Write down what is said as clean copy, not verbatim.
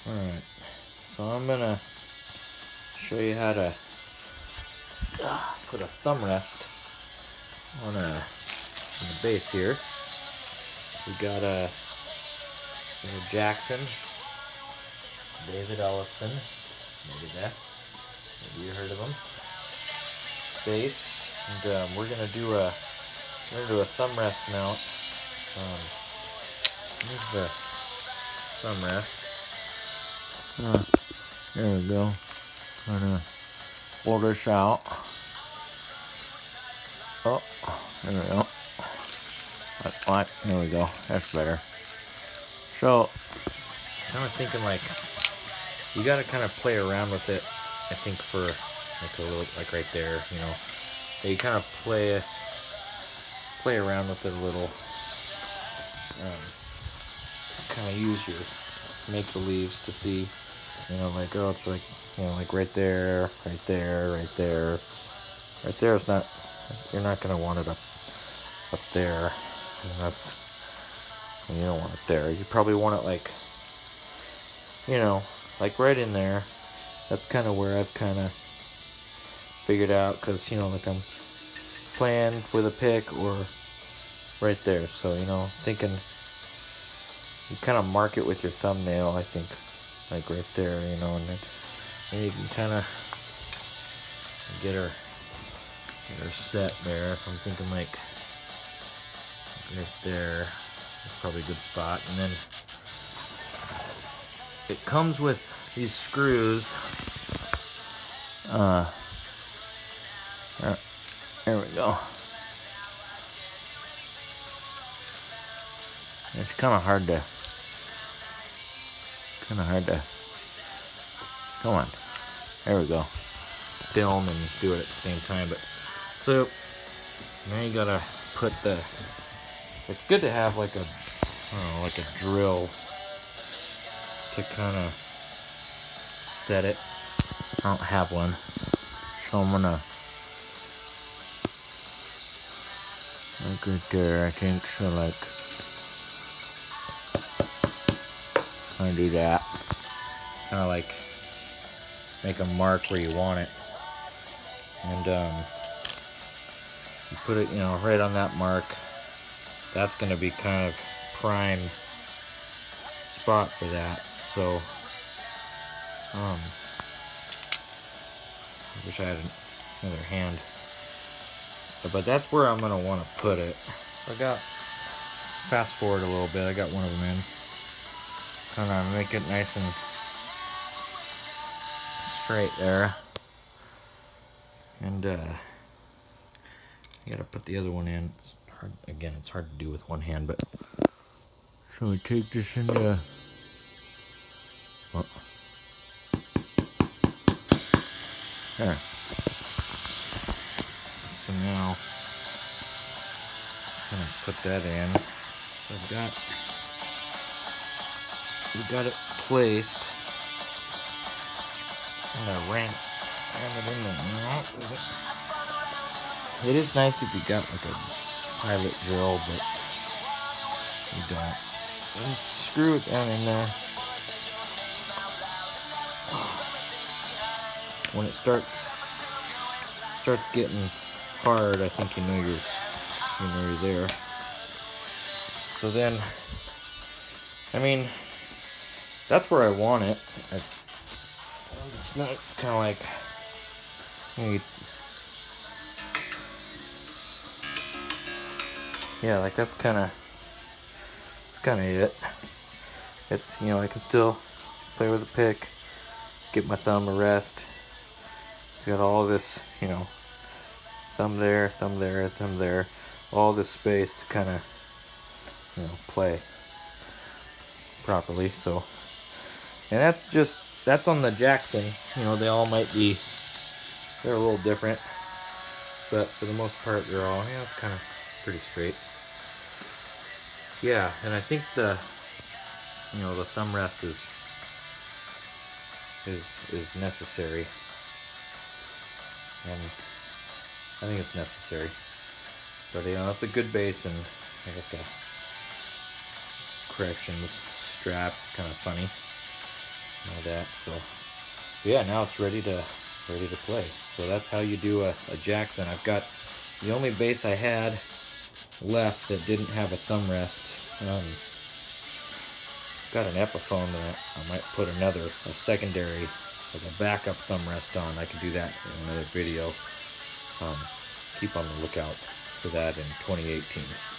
Alright, so I'm gonna show you how to put a thumb rest on the base here. We got a Jackson, David Ellison, maybe you heard of him, base, and we're gonna do a thumb rest mount. Here's the thumb rest. There we go. Gonna pull this out. Oh, there we go. That's fine. There we go. That's better. So, kind of thinking like you gotta kind of play around with it. I think for like a little, like right there, you know, you kind of play around with it a little. Kind of use your make believes to see, you know, like, oh, it's like, you know, like right there, right there, right there, right there. It's not. You're not gonna want it up there. And that's, you don't want it there. You probably want it like, you know, like right in there. That's kind of where I've kind of figured out, because, you know, like I'm playing with a pick or right there. So, you know, thinking you kind of mark it with your thumbnail, I think, like right there, you know, and then you can kind of get her set there. So I'm thinking like right there. That's probably a good spot. And then it comes with these screws. There we go. It's kind of hard to. Come on. There we go. Film and do it at the same time. But so now you gotta put the. It's good to have like a, I don't know, like a drill to kind of set it. I don't have one, so I'm gonna like right there. I think so. Like, kind of do that. Kind of like make a mark where you want it, and you put it, you know, right on that mark. That's gonna be kind of prime spot for that. So, I wish I had another hand, but that's where I'm gonna want to put it. I got, fast forward a little bit. I got one of them in. Kind of make it nice and straight there, and you gotta put the other one in. It's hard, again, it's hard to do with one hand, but so we take this into, there. So now just gonna put that in. So we got it placed. I'm gonna ram it in there. It is nice if you got like a pilot drill, but you don't. So just screw it down in there. When it starts getting hard, I think you know you're there. So then, I mean, that's where I want it. It's not kind of like, yeah, like that's kind of it. It's, you know, I can still play with a pick, get my thumb a rest. It's got all this, you know, thumb there, thumb there, all this space to kind of, you know, play properly. So, and that's on the Jackson. You know, they all might be, they're a little different, but for the most part, they're all, yeah, it's kind of pretty straight. Yeah, and I think the thumb rest is necessary, and I think it's necessary. But, you know, it's a good base, and I got the corrections strap, kind of funny. all that. So yeah, now it's ready to play. So that's how you do a Jackson. I've got the only bass I had left that didn't have a thumb rest. Got an Epiphone that I might put a secondary, like a backup thumb rest on. I can do that in another video. Keep on the lookout for that in 2018.